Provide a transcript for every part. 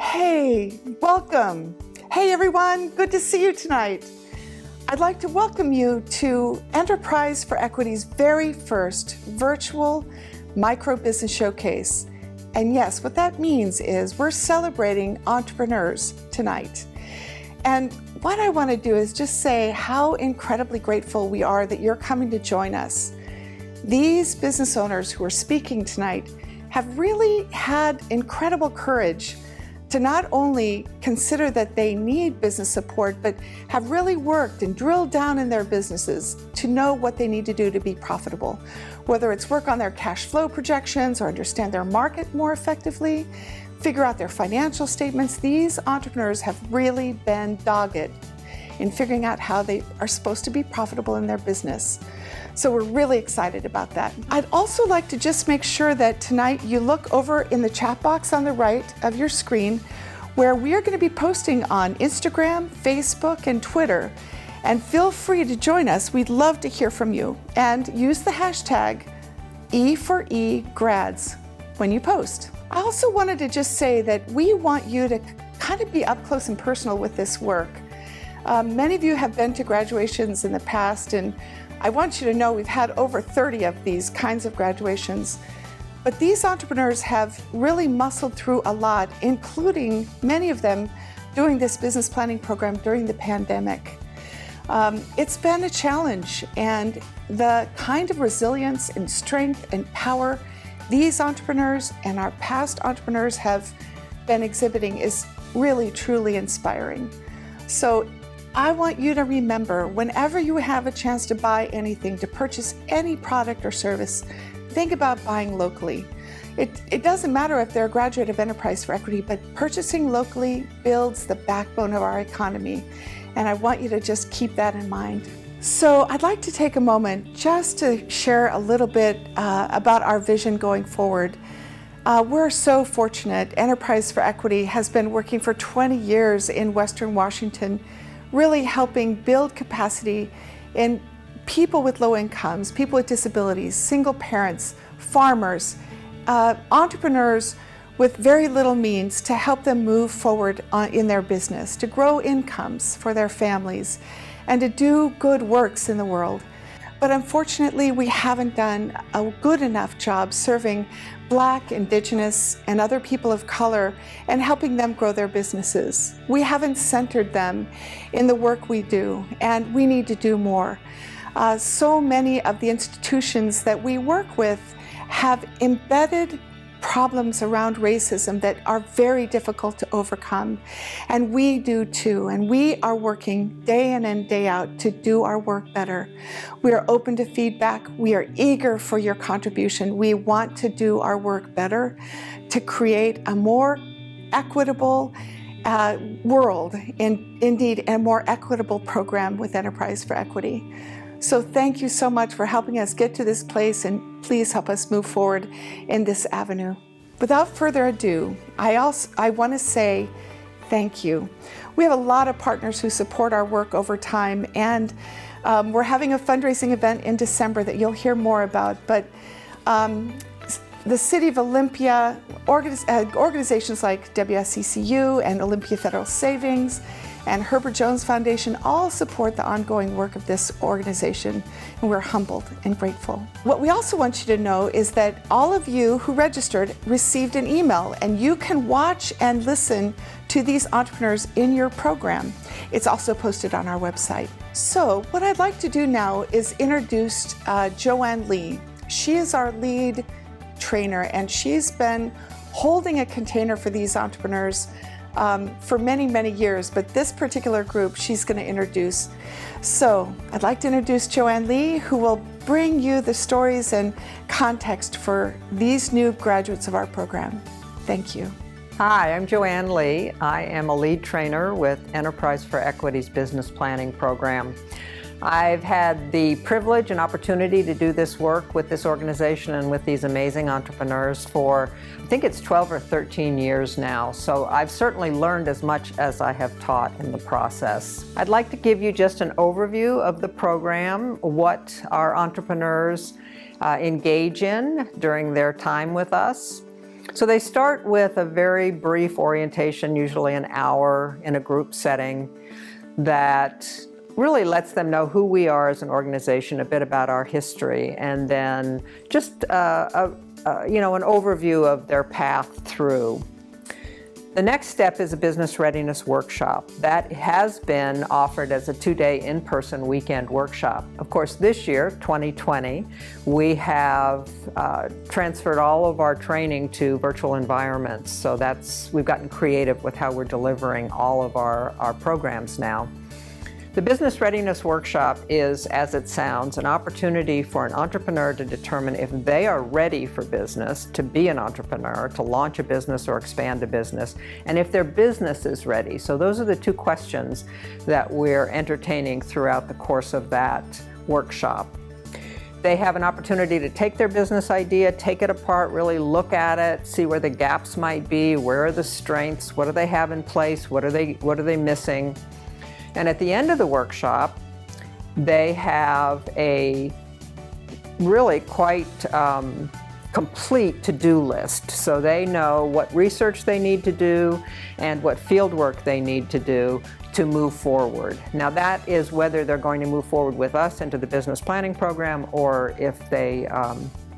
Hey, welcome. Hey everyone, good to see you tonight. I'd like to welcome you to Enterprise for Equity's very first virtual micro-business showcase. And yes, what that means is we're celebrating entrepreneurs tonight. And what I want to do is just say how incredibly grateful we are that you're coming to join us. These business owners who are speaking tonight have really had incredible courage to not only consider that they need business support, but have really worked and drilled down in their businesses to know what they need to do to be profitable. Whether it's work on their cash flow projections or understand their market more effectively, figure out their financial statements, these entrepreneurs have really been dogged in figuring out how they are supposed to be profitable in their business. So we're really excited about that. I'd also like to just make sure that tonight you look over in the chat box on the right of your screen where we are going to be posting on Instagram, Facebook, and Twitter. And feel free to join us. We'd love to hear from you. And use the hashtag E4EGrads when you post. I also wanted to just say that we want you to kind of be up close and personal with this work. Many of you have been to graduations in the past, and I want you to know we've had over 30 of these kinds of graduations. But these entrepreneurs have really muscled through a lot, including many of them doing this business planning program during the pandemic. It's been a challenge, and the kind of resilience and strength and power these entrepreneurs and our past entrepreneurs have been exhibiting is really, truly inspiring. So I want you to remember, whenever you have a chance to buy anything, to purchase any product or service, think about buying locally. It doesn't matter if they're a graduate of Enterprise for Equity, but purchasing locally builds the backbone of our economy. And I want you to just keep that in mind. So I'd like to take a moment just to share a little bit about our vision going forward. We're so fortunate. Enterprise for Equity has been working for 20 years in Western Washington, really helping build capacity in people with low incomes, people with disabilities, single parents, farmers, entrepreneurs with very little means, to help them move forward in their business, to grow incomes for their families, and to do good works in the world. But unfortunately, we haven't done a good enough job serving Black, Indigenous, and other people of color and helping them grow their businesses. We haven't centered them in the work we do, and we need to do more. So many of the institutions that we work with have embedded problems around racism that are very difficult to overcome. And we do too. And we are working day in and day out to do our work better. We are open to feedback. We are eager for your contribution. We want to do our work better, to create a more equitable world, and indeed a more equitable program with Enterprise for Equity. So thank you so much for helping us get to this place, and please help us move forward in this avenue. Without further ado, I want to say thank you. We have a lot of partners who support our work over time, and we're having a fundraising event in December that you'll hear more about. But the City of Olympia, organizations like WSCCU and Olympia Federal Savings and Herbert Jones Foundation all support the ongoing work of this organization, and we're humbled and grateful. What we also want you to know is that all of you who registered received an email, and you can watch and listen to these entrepreneurs in your program. It's also posted on our website. So what I'd like to do now is introduce Joanne Lee. She is our lead trainer, and she's been holding a container for these entrepreneurs for many, many years, but this particular group she's going to introduce. So I'd like to introduce Joanne Lee, who will bring you the stories and context for these new graduates of our program. Thank you. Hi, I'm Joanne Lee. I am a lead trainer with Enterprise for Equity's business planning program. I've had the privilege and opportunity to do this work with this organization and with these amazing entrepreneurs for, I think it's 12 or 13 years now. So I've certainly learned as much as I have taught in the process. I'd like to give you just an overview of the program, what our entrepreneurs engage in during their time with us. So they start with a very brief orientation, usually an hour in a group setting, that really lets them know who we are as an organization, a bit about our history, and then just an overview of their path through. The next step is a business readiness workshop. That has been offered as a 2-day in-person weekend workshop. Of course, this year, 2020, we have transferred all of our training to virtual environments. So we've gotten creative with how we're delivering all of our programs now. The Business Readiness Workshop is, as it sounds, an opportunity for an entrepreneur to determine if they are ready for business, to be an entrepreneur, to launch a business or expand a business, and if their business is ready. So those are the two questions that we're entertaining throughout the course of that workshop. They have an opportunity to take their business idea, take it apart, really look at it, see where the gaps might be, where are the strengths, what do they have in place, what are they missing. And at the end of the workshop, they have a really quite complete to-do list. So they know what research they need to do and what field work they need to do to move forward. Now that is whether they're going to move forward with us into the business planning program or if they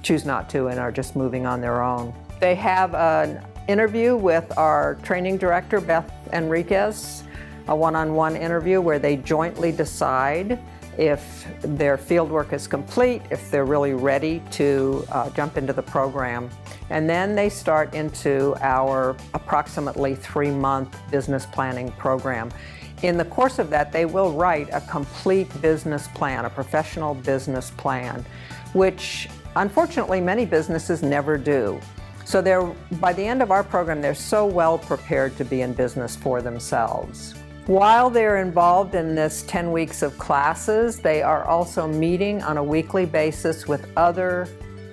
choose not to and are just moving on their own. They have an interview with our training director, Beth Enriquez, a one-on-one interview where they jointly decide if their fieldwork is complete, if they're really ready to jump into the program. And then they start into our approximately 3-month business planning program. In the course of that, they will write a complete business plan, a professional business plan, which unfortunately many businesses never do. So by the end of our program, they're so well prepared to be in business for themselves. While they're involved in this 10 weeks of classes, they are also meeting on a weekly basis with other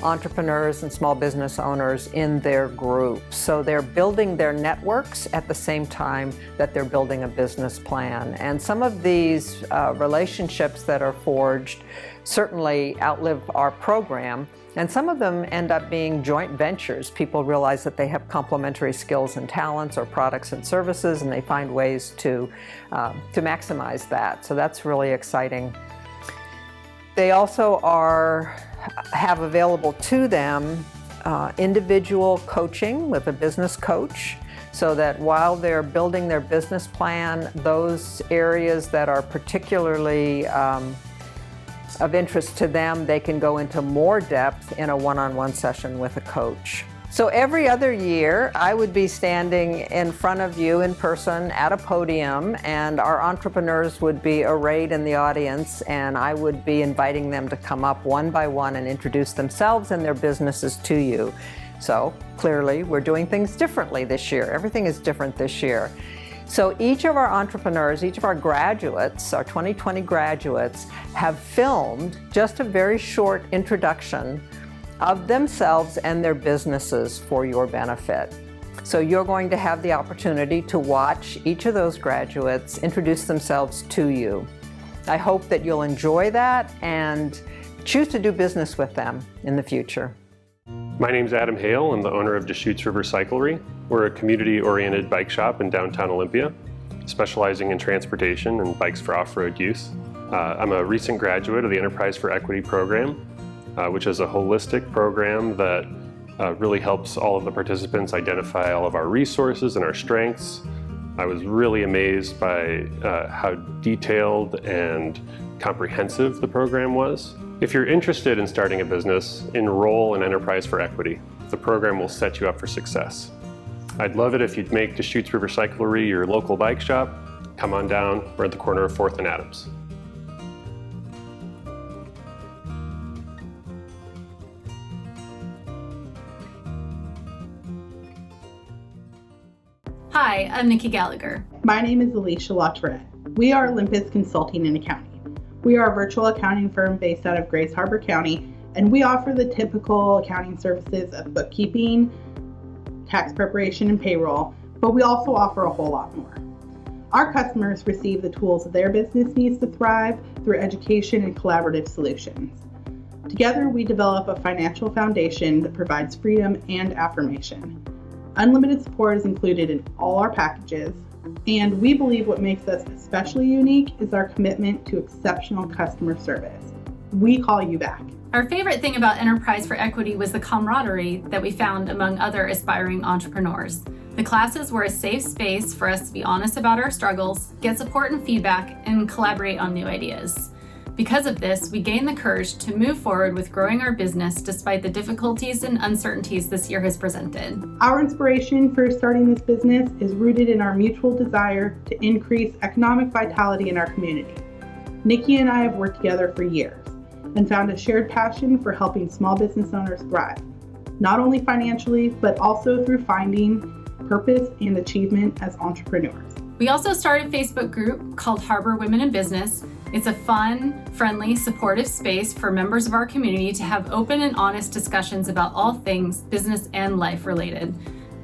entrepreneurs and small business owners in their group. So they're building their networks at the same time that they're building a business plan. And some of these relationships that are forged certainly outlive our program. And some of them end up being joint ventures. People realize that they have complementary skills and talents or products and services, and they find ways to maximize that. So that's really exciting. They also have available to them individual coaching with a business coach, so that while they're building their business plan, those areas that are particularly of interest to them, they can go into more depth in a one-on-one session with a coach. So every other year, I would be standing in front of you in person at a podium, and our entrepreneurs would be arrayed in the audience, and I would be inviting them to come up one by one and introduce themselves and their businesses to you. So clearly, we're doing things differently this year. Everything is different this year. So each of our entrepreneurs, each of our graduates, our 2020 graduates, have filmed just a very short introduction of themselves and their businesses for your benefit. So you're going to have the opportunity to watch each of those graduates introduce themselves to you. I hope that you'll enjoy that and choose to do business with them in the future. My name's Adam Hale. I'm the owner of Deschutes River Cyclery. We're a community-oriented bike shop in downtown Olympia, specializing in transportation and bikes for off-road use. I'm a recent graduate of the Enterprise for Equity program, which is a holistic program that really helps all of the participants identify all of our resources and our strengths. I was really amazed by how detailed and comprehensive the program was. If you're interested in starting a business, enroll in Enterprise for Equity. The program will set you up for success. I'd love it if you'd make Deschutes River Cyclery your local bike shop. Come on down, we're at the corner of 4th and Adams. Hi, I'm Nikki Gallagher. My name is Alicia LaTourette. We are Olympus Consulting and Accounting. We are a virtual accounting firm based out of Grace Harbor County, and we offer the typical accounting services of bookkeeping, tax preparation, and payroll, but we also offer a whole lot more. Our customers receive the tools that their business needs to thrive through education and collaborative solutions. Together, we develop a financial foundation that provides freedom and affirmation. Unlimited support is included in all our packages, and we believe what makes us especially unique is our commitment to exceptional customer service. We call you back. Our favorite thing about Enterprise for Equity was the camaraderie that we found among other aspiring entrepreneurs. The classes were a safe space for us to be honest about our struggles, get support and feedback, and collaborate on new ideas. Because of this, we gained the courage to move forward with growing our business despite the difficulties and uncertainties this year has presented. Our inspiration for starting this business is rooted in our mutual desire to increase economic vitality in our community. Nikki and I have worked together for years and found a shared passion for helping small business owners thrive, not only financially, but also through finding purpose and achievement as entrepreneurs. We also started a Facebook group called Harbor Women in Business. It's a fun, friendly, supportive space for members of our community to have open and honest discussions about all things business and life related.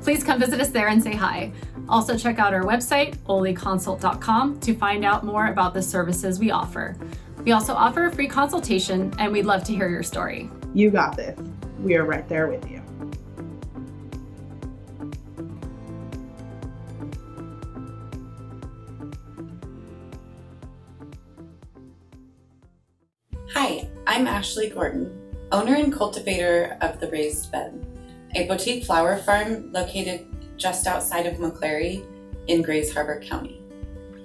Please come visit us there and say hi. Also check out our website, olyconsult.com, to find out more about the services we offer. We also offer a free consultation, and we'd love to hear your story. You got this. We are right there with you. Hi, I'm Ashley Gordon, owner and cultivator of The Raised Bed, a boutique flower farm located just outside of McClary in Grays Harbor County.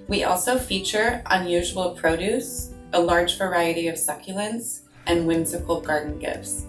We also feature unusual produce, a large variety of succulents, and whimsical garden gifts,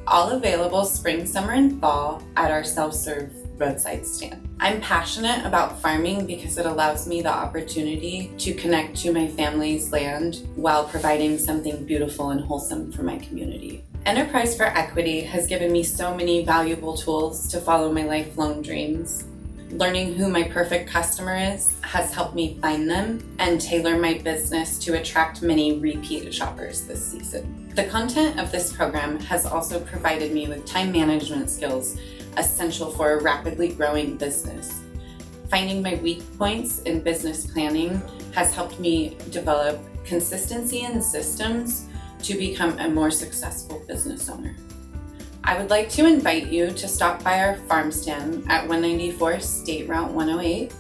all available spring, summer, and fall at our self-serve roadside stand. I'm passionate about farming because it allows me the opportunity to connect to my family's land while providing something beautiful and wholesome for my community. Enterprise for Equity has given me so many valuable tools to follow my lifelong dreams. Learning who my perfect customer is has helped me find them and tailor my business to attract many repeat shoppers this season. The content of this program has also provided me with time management skills essential for a rapidly growing business. Finding my weak points in business planning has helped me develop consistency and systems to become a more successful business owner. I would like to invite you to stop by our farm stand at 194 State Route 108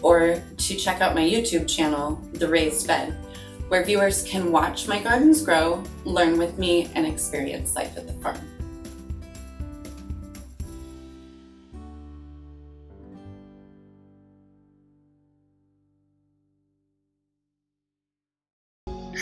or to check out my YouTube channel, The Raised Bed, where viewers can watch my gardens grow, learn with me, and experience life at the farm.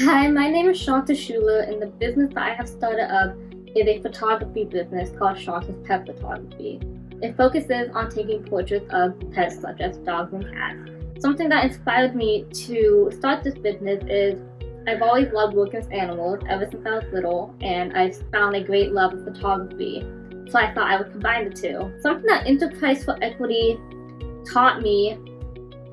Hi, my name is Shanta Shula, and the business that I have started up is a photography business called Shanta's Pet Photography. It focuses on taking portraits of pets such as dogs and cats. Something that inspired me to start this business is I've always loved working with animals ever since I was little, and I've found a great love of photography, so I thought I would combine the two. Something that Enterprise for Equity taught me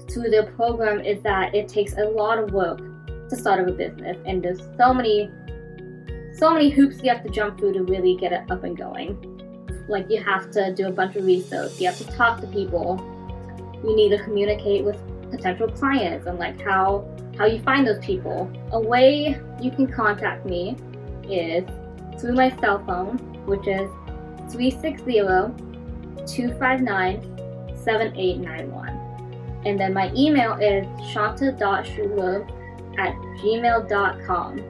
through their program is that it takes a lot of work to start up a business, and there's so many hoops you have to jump through to really get it up and going. Like, you have to do a bunch of research, you have to talk to people, you need to communicate with potential clients, and like how you find those people. A way you can contact me is through my cell phone, which is 360-259-7891. And then my email is shanta.schuler@gmail.com.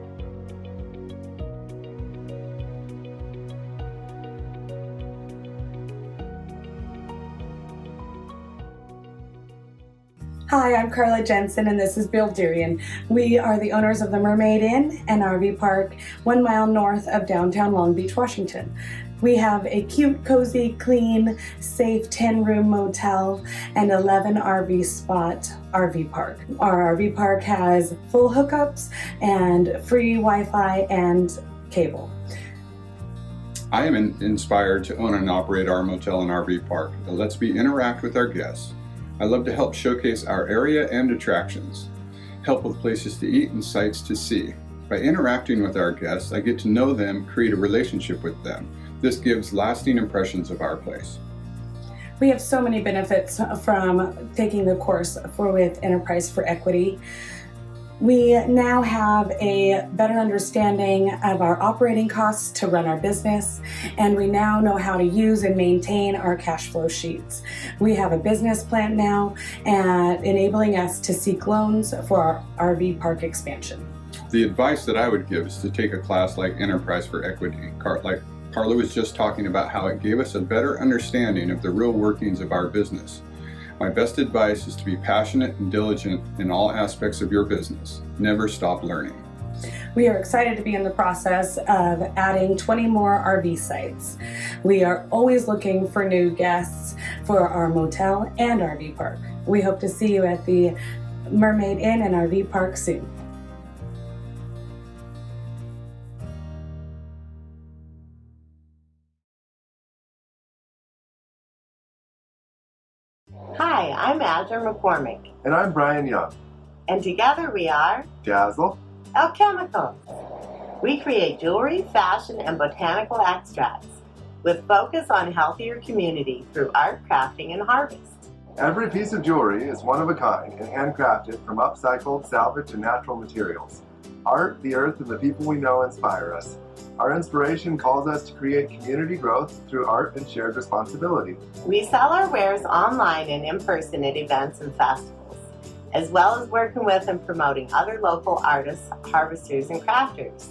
Hi, I'm Carla Jensen, and this is Bill Durian. We are the owners of the Mermaid Inn RV Park, 1 mile north of downtown Long Beach, Washington. We have a cute, cozy, clean, safe 10-room motel and 11 RV spot RV park. Our RV park has full hookups and free Wi-Fi and cable. I am inspired to own and operate our motel and RV park that lets me interact with our guests. I love to help showcase our area and attractions, help with places to eat and sights to see. By interacting with our guests, I get to know them, create a relationship with them. This gives lasting impressions of our place. We have so many benefits from taking the course with Enterprise for Equity. We now have a better understanding of our operating costs to run our business, and we now know how to use and maintain our cash flow sheets. We have a business plan now, and enabling us to seek loans for our RV park expansion. The advice that I would give is to take a class like Enterprise for Equity. Like Carla was just talking about how it gave us a better understanding of the real workings of our business. My best advice is to be passionate and diligent in all aspects of your business. Never stop learning. We are excited to be in the process of adding 20 more RV sites. We are always looking for new guests for our motel and RV park. We hope to see you at the Mermaid Inn and RV Park soon. Hi, I'm Azure McCormick. And I'm Brian Young. And together we are Dazzle Alchemical. We create jewelry, fashion, and botanical extracts with focus on healthier community through art, crafting, and harvest. Every piece of jewelry is one of a kind and handcrafted from upcycled, salvaged, and natural materials. Art, the earth, and the people we know inspire us. Our inspiration calls us to create community growth through art and shared responsibility. We sell our wares online and in person at events and festivals, as well as working with and promoting other local artists, harvesters, and crafters.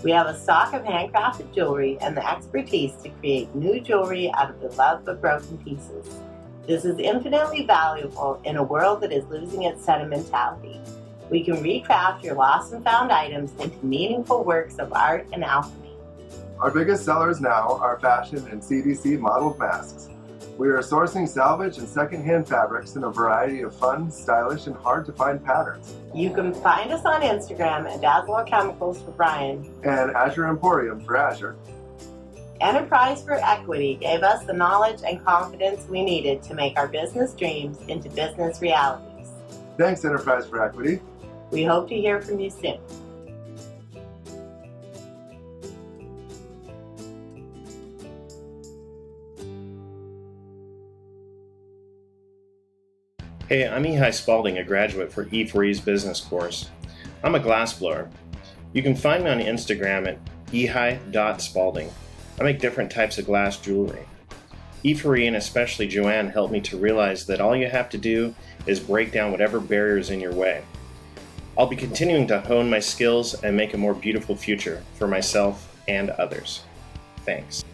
We have a stock of handcrafted jewelry and the expertise to create new jewelry out of the love of broken pieces. This is infinitely valuable in a world that is losing its sentimentality. We can recraft your lost and found items into meaningful works of art and alchemy. Our biggest sellers now are fashion and CDC modeled masks. We are sourcing salvage and secondhand fabrics in a variety of fun, stylish, and hard-to-find patterns. You can find us on Instagram at Dazzle Alchemicals for Brian and Azure Emporium for Azure. Enterprise for Equity gave us the knowledge and confidence we needed to make our business dreams into business realities. Thanks, Enterprise for Equity. We hope to hear from you soon. Hey, I'm Hii Spaulding, a graduate for E4E's business course. I'm a glassblower. You can find me on Instagram at ehii.spaulding. I make different types of glass jewelry. E4E and especially Joanne helped me to realize that all you have to do is break down whatever barriers in your way. I'll be continuing to hone my skills and make a more beautiful future for myself and others. Thanks.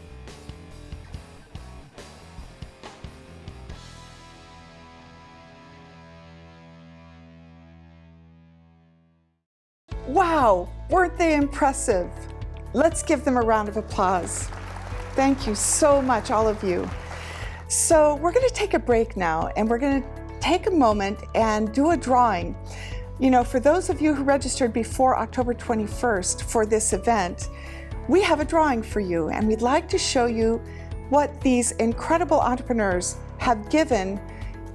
Wow, weren't they impressive? Let's give them a round of applause. Thank you so much, all of you. So we're going to take a break now, and we're going to take a moment and do a drawing. You know, for those of you who registered before October 21st for this event, we have a drawing for you, and we'd like to show you what these incredible entrepreneurs have given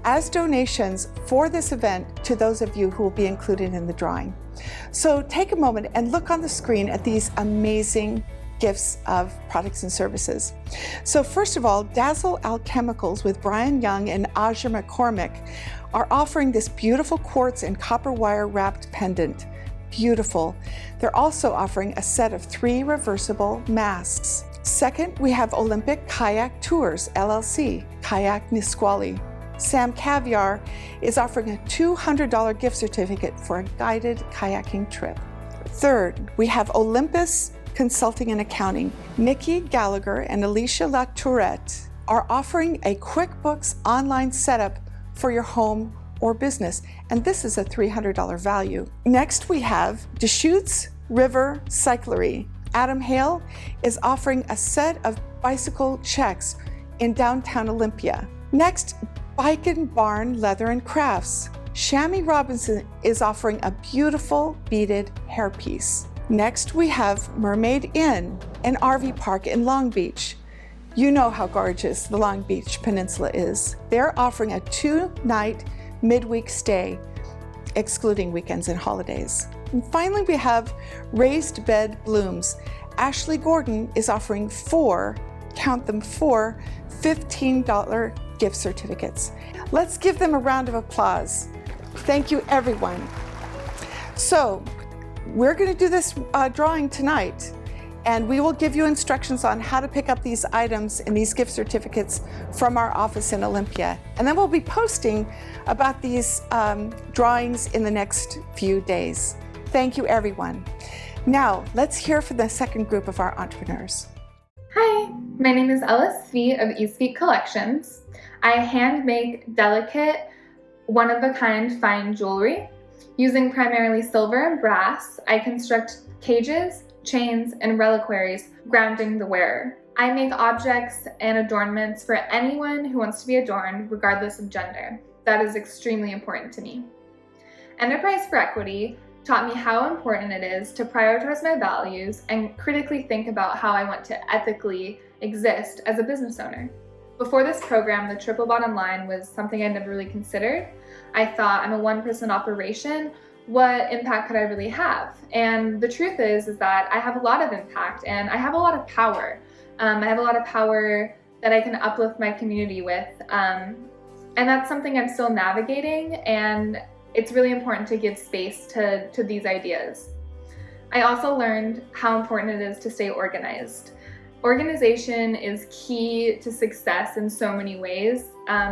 as donations for this event to those of you who will be included in the drawing. So take a moment and look on the screen at these amazing gifts of products and services. So first of all, Dazzle Alchemicals with Brian Young and Azure McCormick are offering this beautiful quartz and copper wire wrapped pendant. Beautiful. They're also offering a set of 3 reversible masks. Second, we have Olympic Kayak Tours, LLC, Kayak Nisqually. Sam Caviar is offering a $200 gift certificate for a guided kayaking trip. Third, we have Olympus Consulting and Accounting. Nikki Gallagher and Alicia Latourette are offering a QuickBooks online setup for your home or business, and this is a $300 value. Next, we have Deschutes River Cyclery. Adam Hale is offering a set of bicycle checks in downtown Olympia. Next, Bike and Barn Leather and Crafts. Charley Robinson is offering a beautiful beaded hairpiece. Next, we have Mermaid Inn RV Park in Long Beach. You know how gorgeous the Long Beach Peninsula is. They're offering a 2-night midweek stay, excluding weekends and holidays. And finally, we have Raised Bed Blooms. Ashley Gordon is offering 4, count them 4, $15 gift certificates. Let's give them a round of applause. Thank you, everyone. So we're going to do this drawing tonight, and we will give you instructions on how to pick up these items and these gift certificates from our office in Olympia. And then we'll be posting about these drawings in the next few days. Thank you, everyone. Now, let's hear from the second group of our entrepreneurs. Hi, my name is Ella Svee of Eastfeet Collections. I hand make delicate, one-of-a-kind fine jewelry. Using primarily silver and brass, I construct cages, chains, and reliquaries grounding the wearer. I make objects and adornments for anyone who wants to be adorned, regardless of gender. That is extremely important to me. Enterprise for Equity taught me how important it is to prioritize my values and critically think about how I want to ethically exist as a business owner. Before this program, the triple bottom line was something I never really considered. I thought, I'm a one-person operation, what impact could I really have? And the truth is that I have a lot of impact and I have a lot of power. I have a lot of power that I can uplift my community with. And that's something I'm still navigating, and it's really important to give space to these ideas. I also learned how important it is to stay organized. Organization is key to success in so many ways.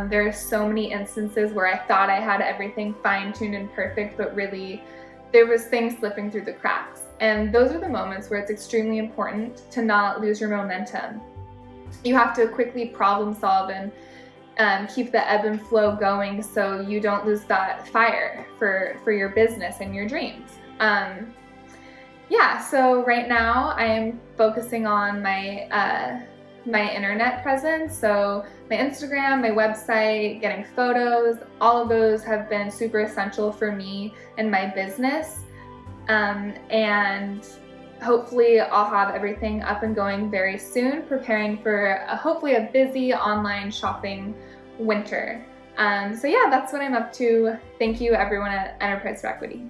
There are so many instances where I thought I had everything fine-tuned and perfect, but really there was things slipping through the cracks. And those are the moments where it's extremely important to not lose your momentum. You have to quickly problem solve and keep the ebb and flow going so you don't lose that fire for your business and your dreams. Yeah, so right now I am focusing on my internet presence. So my Instagram, my website, getting photos, all of those have been super essential for me and my business. And hopefully I'll have everything up and going very soon, preparing for hopefully a busy online shopping winter. So yeah, that's what I'm up to. Thank you everyone at Enterprise for Equity.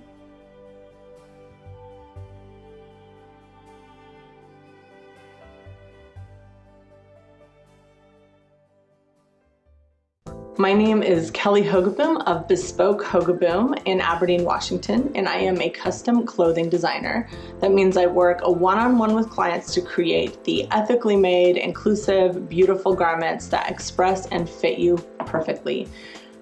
My name is Kelly Hogaboom of Bespoke Hogaboom in Aberdeen, Washington, and I am a custom clothing designer. That means I work one-on-one with clients to create the ethically made, inclusive, beautiful garments that express and fit you perfectly.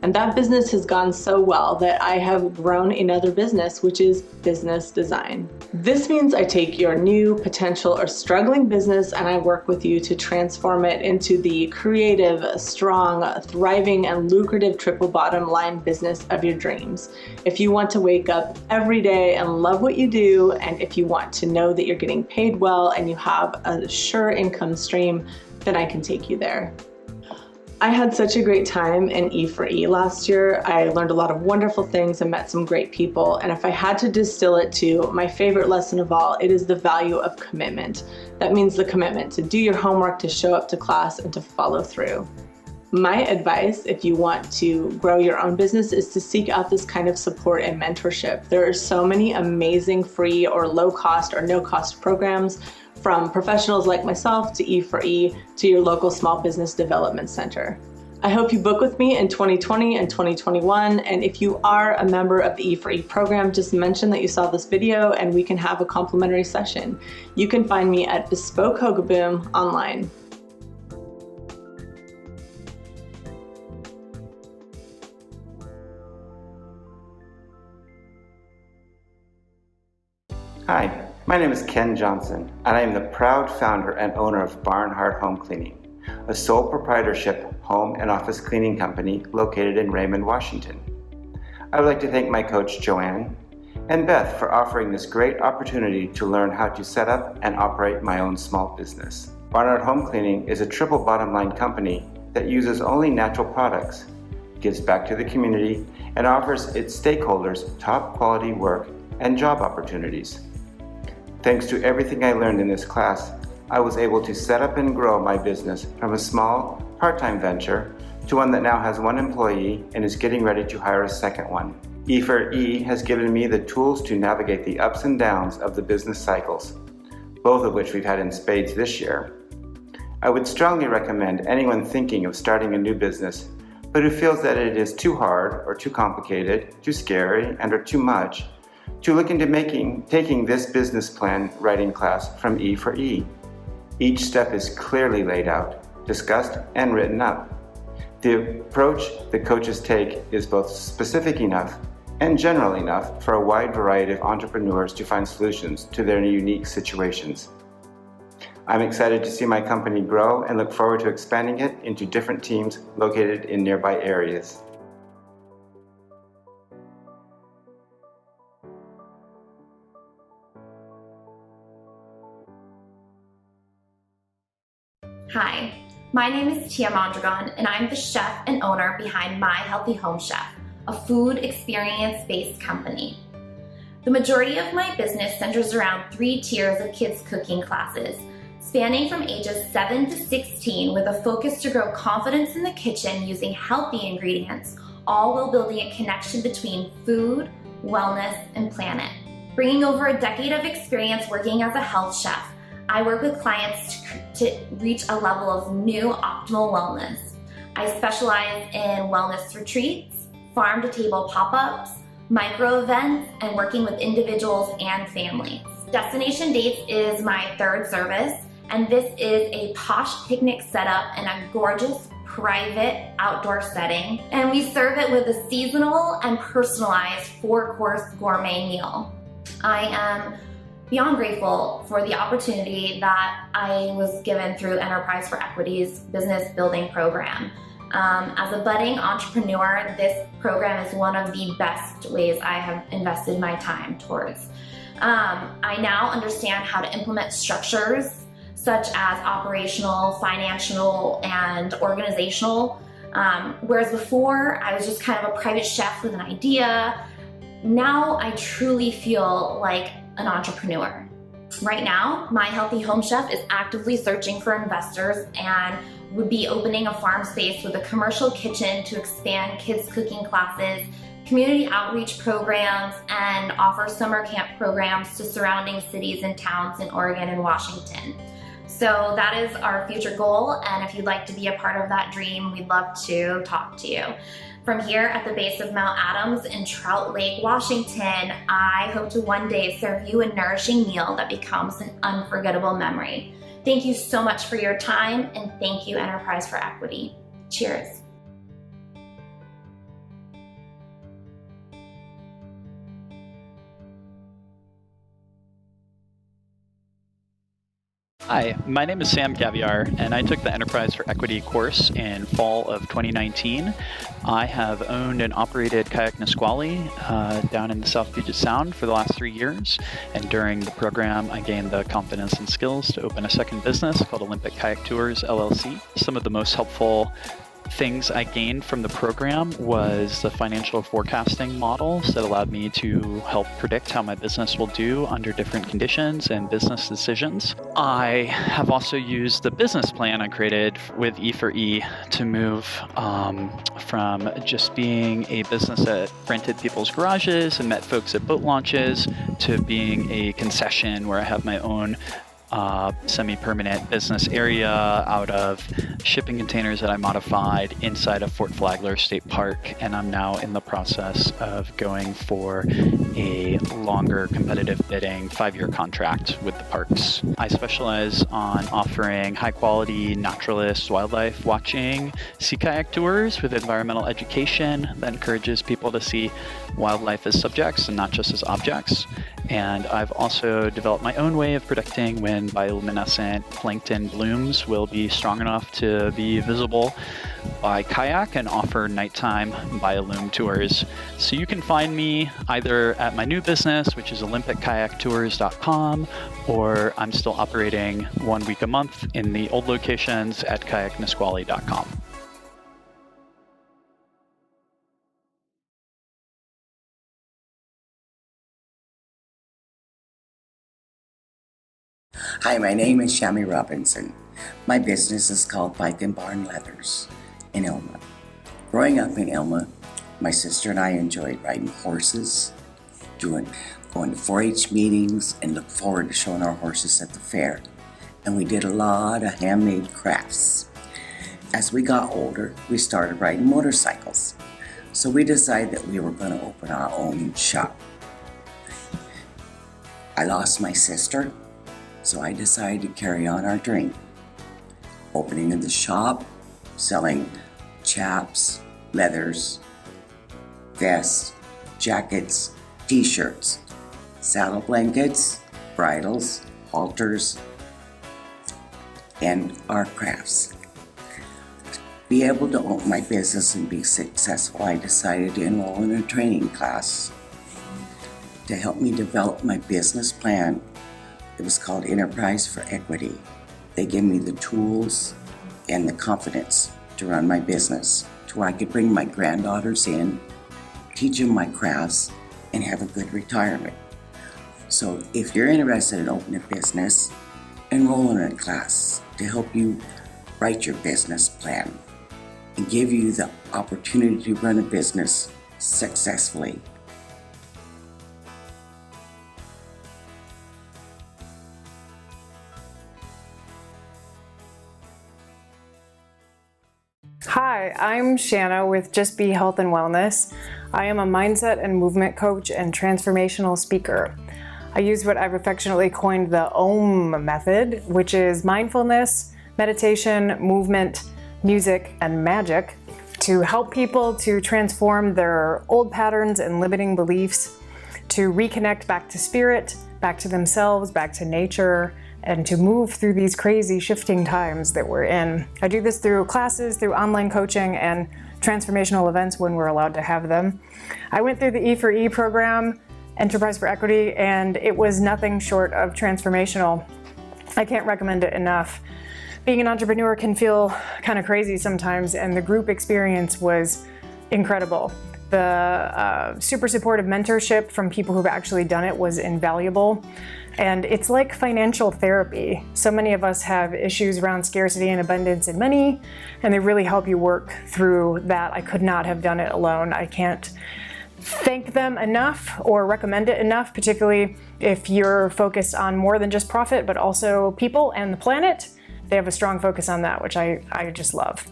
And that business has gone so well that I have grown another business, which is business design. This means I take your new, potential, or struggling business and I work with you to transform it into the creative, strong, thriving, and lucrative triple bottom line business of your dreams. If you want to wake up every day and love what you do, and if you want to know that you're getting paid well and you have a sure income stream, then I can take you there. I had such a great time in E4E last year. I learned a lot of wonderful things and met some great people. And if I had to distill it to my favorite lesson of all, it is the value of commitment. That means the commitment to do your homework, to show up to class, and to follow through. My advice, if you want to grow your own business, is to seek out this kind of support and mentorship. There are so many amazing free or low cost or no cost programs, from professionals like myself to E4E to your local small business development center. I hope you book with me in 2020 and 2021, and if you are a member of the E4E program, just mention that you saw this video and we can have a complimentary session. You can find me at Bespoke Hogaboom online. Hi. My name is Ken Johnson, and I am the proud founder and owner of Barnhart Home Cleaning, a sole proprietorship home and office cleaning company located in Raymond, Washington. I would like to thank my coach Joanne and Beth for offering this great opportunity to learn how to set up and operate my own small business. Barnhart Home Cleaning is a triple bottom line company that uses only natural products, gives back to the community, and offers its stakeholders top quality work and job opportunities. Thanks to everything I learned in this class, I was able to set up and grow my business from a small, part-time venture to one that now has 1 employee and is getting ready to hire a second one. E4E has given me the tools to navigate the ups and downs of the business cycles, both of which we've had in spades this year. I would strongly recommend anyone thinking of starting a new business, but who feels that it is too hard or too complicated, too scary, and or too much, to look into taking this business plan writing class from E for E. Each step is clearly laid out, discussed, and written up. The approach the coaches take is both specific enough and general enough for a wide variety of entrepreneurs to find solutions to their unique situations. I'm excited to see my company grow and look forward to expanding it into different teams located in nearby areas. Hi, my name is Tia Mondragon, and I'm the chef and owner behind My Healthy Home Chef, a food experience-based company. The majority of my business centers around 3 tiers of kids cooking classes, spanning from ages 7 to 16 with a focus to grow confidence in the kitchen using healthy ingredients, all while building a connection between food, wellness, and planet. Bringing over a decade of experience working as a health chef, I work with clients to reach a level of new optimal wellness. I specialize in wellness retreats, farm-to-table pop-ups, micro events, and working with individuals and families. Destination Dates is my 3rd service, and this is a posh picnic setup in a gorgeous private outdoor setting, and we serve it with a seasonal and personalized 4-course gourmet meal. I am beyond grateful for the opportunity that I was given through Enterprise for Equity's business building program. As a budding entrepreneur, this program is one of the best ways I have invested my time towards. I now understand how to implement structures such as operational, financial, and organizational. Whereas before, I was just kind of a private chef with an idea. Now I truly feel like an entrepreneur. Right now, My Healthy Home Chef is actively searching for investors and would be opening a farm space with a commercial kitchen to expand kids cooking classes, community outreach programs, and offer summer camp programs to surrounding cities and towns in Oregon and Washington. So that is our future goal, and if you'd like to be a part of that dream, we'd love to talk to you. From here at the base of Mount Adams in Trout Lake, Washington, I hope to one day serve you a nourishing meal that becomes an unforgettable memory. Thank you so much for your time, and thank you, Enterprise for Equity. Cheers. Hi, my name is Sam Caviar, and I took the Enterprise for Equity course in fall of 2019. I have owned and operated Kayak Nisqually down in the South Puget Sound for the last 3 years, and during the program I gained the confidence and skills to open a second business called Olympic Kayak Tours LLC. Some of the most helpful things I gained from the program was the financial forecasting models that allowed me to help predict how my business will do under different conditions and business decisions. I have also used the business plan I created with E4E to move from just being a business that rented people's garages and met folks at boat launches to being a concession where I have my own semi-permanent business area out of shipping containers that I modified inside of Fort Flagler State Park, and I'm now in the process of going for a longer competitive bidding 5-year contract with the parks. I specialize on offering high-quality naturalist wildlife watching sea kayak tours with environmental education that encourages people to see wildlife as subjects and not just as objects. And I've also developed my own way of predicting when bioluminescent plankton blooms will be strong enough to be visible by kayak and offer nighttime biolume tours. So you can find me either at my new business, which is olympickayaktours.com, or I'm still operating 1 week a month in the old locations at kayaknisqually.com. Hi, my name is Charley Robinson. My business is called Bike and Barn Leathers in Elma. Growing up in Elma, my sister and I enjoyed riding horses, going to 4-H meetings, and look forward to showing our horses at the fair. And we did a lot of handmade crafts. As we got older, we started riding motorcycles. So we decided that we were going to open our own shop. I lost my sister, so I decided to carry on our dream. Opening in the shop, selling chaps, leathers, vests, jackets, t-shirts, saddle blankets, bridles, halters, and our crafts. To be able to own my business and be successful, I decided to enroll in a training class to help me develop my business plan. It was called Enterprise for Equity. They gave me the tools and the confidence to run my business to where I could bring my granddaughters in, teach them my crafts, and have a good retirement. So if you're interested in opening a business, enroll in a class to help you write your business plan and give you the opportunity to run a business successfully. Hi, I'm Shanna with Just Be Health and Wellness. I am a mindset and movement coach and transformational speaker. I use what I've affectionately coined the OM method, which is mindfulness, meditation, movement, music, and magic to help people to transform their old patterns and limiting beliefs, to reconnect back to spirit, back to themselves, back to nature, and to move through these crazy shifting times that we're in. I do this through classes, through online coaching, and transformational events when we're allowed to have them. I went through the E4E program, Enterprise for Equity, and it was nothing short of transformational. I can't recommend it enough. Being an entrepreneur can feel kind of crazy sometimes, and the group experience was incredible. The super supportive mentorship from people who've actually done it was invaluable. And it's like financial therapy. So many of us have issues around scarcity and abundance and money, and they really help you work through that. I could not have done it alone. I can't thank them enough or recommend it enough, particularly if you're focused on more than just profit, but also people and the planet. They have a strong focus on that, which I just love.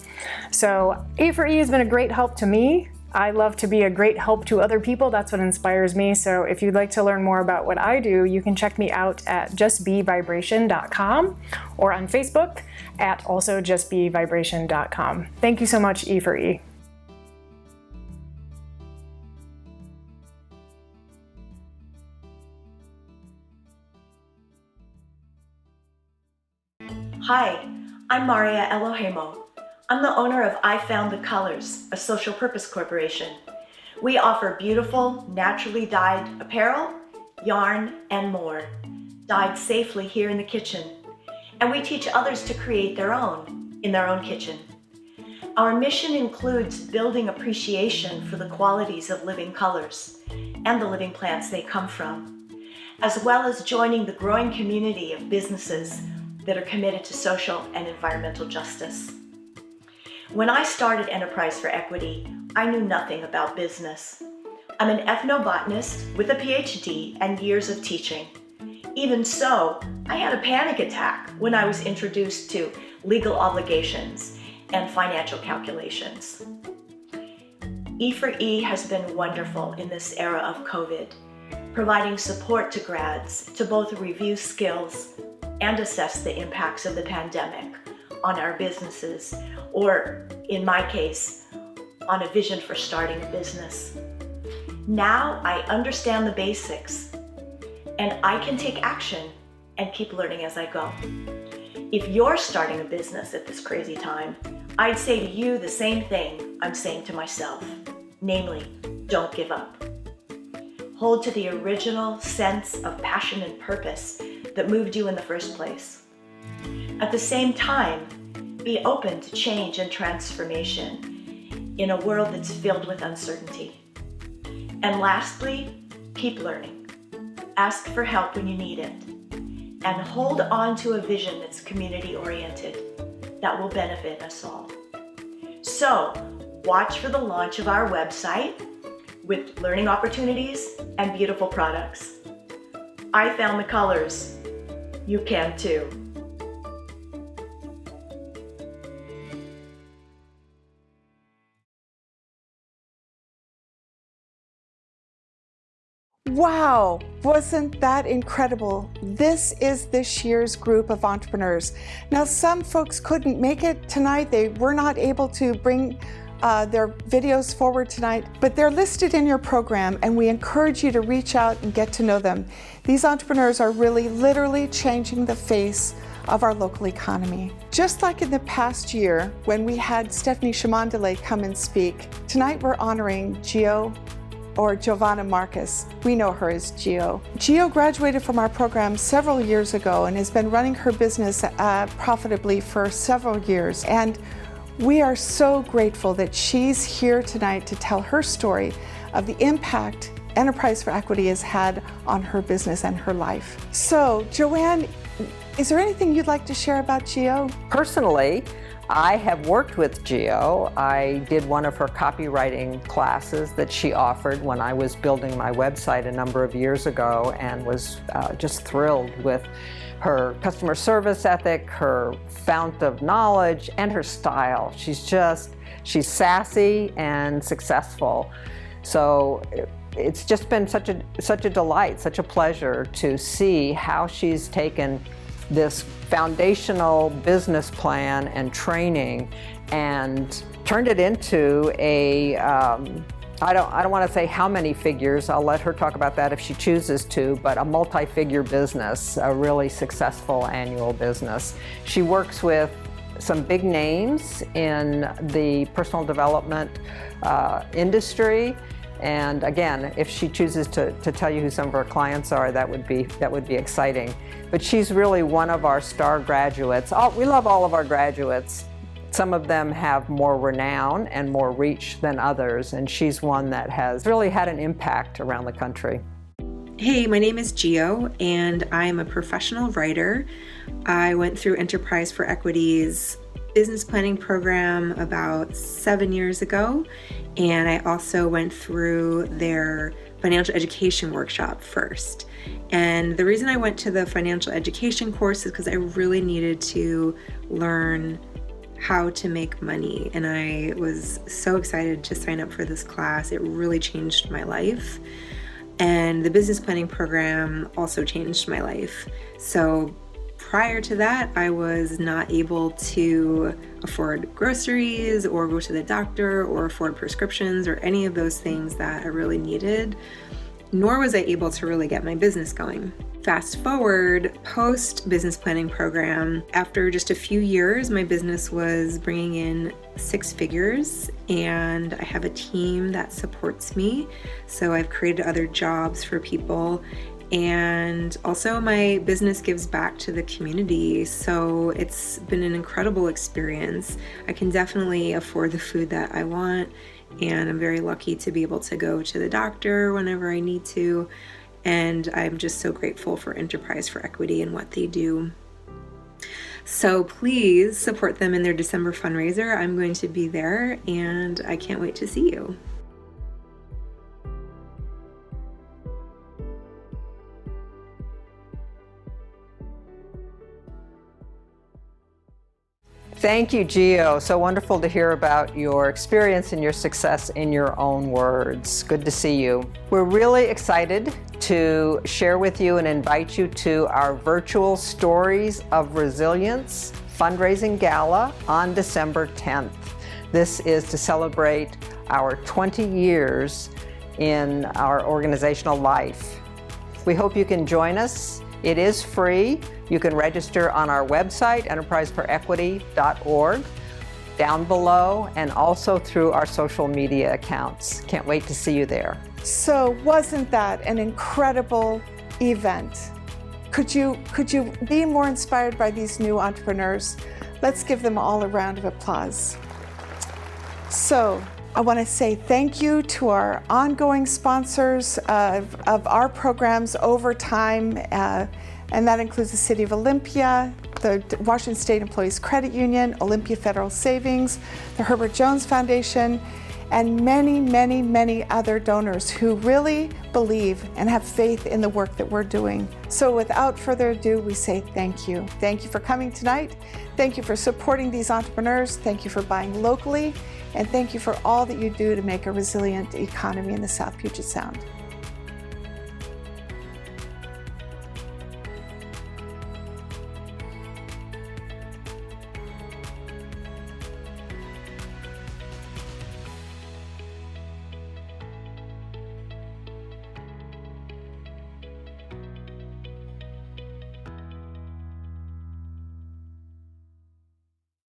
So E4E has been a great help to me. I love to be a great help to other people. That's what inspires me. So if you'd like to learn more about what I do, you can check me out at justbevibration.com or on Facebook at also justbevibration.com. Thank you so much, E4E. Hi, I'm Maria Elohimo. I'm the owner of I Found the Colors, a social purpose corporation. We offer beautiful, naturally dyed apparel, yarn, and more, dyed safely here in the kitchen. And we teach others to create their own in their own kitchen. Our mission includes building appreciation for the qualities of living colors and the living plants they come from, as well as joining the growing community of businesses that are committed to social and environmental justice. When I started Enterprise for Equity, I knew nothing about business. I'm an ethnobotanist with a PhD and years of teaching. Even so, I had a panic attack when I was introduced to legal obligations and financial calculations. E4E has been wonderful in this era of COVID, providing support to grads to both review skills and assess the impacts of the pandemic on our businesses, or in my case, on a vision for starting a business. Now I understand the basics, and I can take action and keep learning as I go. If you're starting a business at this crazy time, I'd say to you the same thing I'm saying to myself, namely, don't give up. Hold to the original sense of passion and purpose that moved you in the first place. At the same time, be open to change and transformation in a world that's filled with uncertainty. And lastly, keep learning. Ask for help when you need it. And hold on to a vision that's community-oriented that will benefit us all. So, watch for the launch of our website with learning opportunities and beautiful products. I found the colors. You can too. Wow, wasn't that incredible? This is this year's group of entrepreneurs. Now, some folks couldn't make it tonight. They were not able to bring their videos forward tonight, but they're listed in your program, and we encourage you to reach out and get to know them. These entrepreneurs are really literally changing the face of our local economy. Just like in the past year when we had Stephanie Shamandale come and speak, tonight we're honoring Gio or Giovanna Marcus. We know her as Gio. Gio graduated from our program several years ago and has been running her business profitably for several years. And we are so grateful that she's here tonight to tell her story of the impact Enterprise for Equity has had on her business and her life. So, Joanne, is there anything you'd like to share about Gio? Personally, I have worked with Gio. I did one of her copywriting classes that she offered when I was building my website a number of years ago, and was just thrilled with her customer service ethic, her fount of knowledge, and her style. She's sassy and successful. So it's just been such a delight, such a pleasure to see how she's taken this foundational business plan and training and turned it into a, I don't want to say how many figures, I'll let her talk about that if she chooses to, but a multi-figure business, a really successful annual business. She works with some big names in the personal development industry. And again, if she chooses to tell you who some of her clients are, that would be exciting. But she's really one of our star graduates. We love all of our graduates. Some of them have more renown and more reach than others, and she's one that has really had an impact around the country. Hey, my name is Gio, and I'm a professional writer. I went through Enterprise for Equity's business planning program about 7 years ago, and I also went through their financial education workshop first. And the reason I went to the financial education course is because I really needed to learn how to make money, and I was so excited to sign up for this class. It really changed my life, and the business planning program also changed my life. So prior to that, I was not able to afford groceries or go to the doctor or afford prescriptions or any of those things that I really needed, nor was I able to really get my business going. Fast forward, post business planning program, after just a few years, my business was bringing in 6 figures, and I have a team that supports me. So I've created other jobs for people. And also my business gives back to the community, so it's been an incredible experience. I can definitely afford the food that I want, and I'm very lucky to be able to go to the doctor whenever I need to, and I'm just so grateful for Enterprise for Equity and what they do. So please support them in their December fundraiser. I'm going to be there, and I can't wait to see you. Thank you, Gio. So wonderful to hear about your experience and your success in your own words. Good to see you. We're really excited to share with you and invite you to our virtual Stories of Resilience fundraising gala on December 10th. This is to celebrate our 20 years in our organizational life. We hope you can join us. It is free. You can register on our website, enterpriseforequity.org, down below, and also through our social media accounts. Can't wait to see you there. So wasn't that an incredible event? Could you be more inspired by these new entrepreneurs? Let's give them all a round of applause. So I want to say thank you to our ongoing sponsors of our programs over time, and that includes the City of Olympia, the Washington State Employees Credit Union, Olympia Federal Savings, the Herbert Jones Foundation, and many, many, many other donors who really believe and have faith in the work that we're doing. So without further ado, we say thank you. Thank you for coming tonight. Thank you for supporting these entrepreneurs. Thank you for buying locally. And thank you for all that you do to make a resilient economy in the South Puget Sound.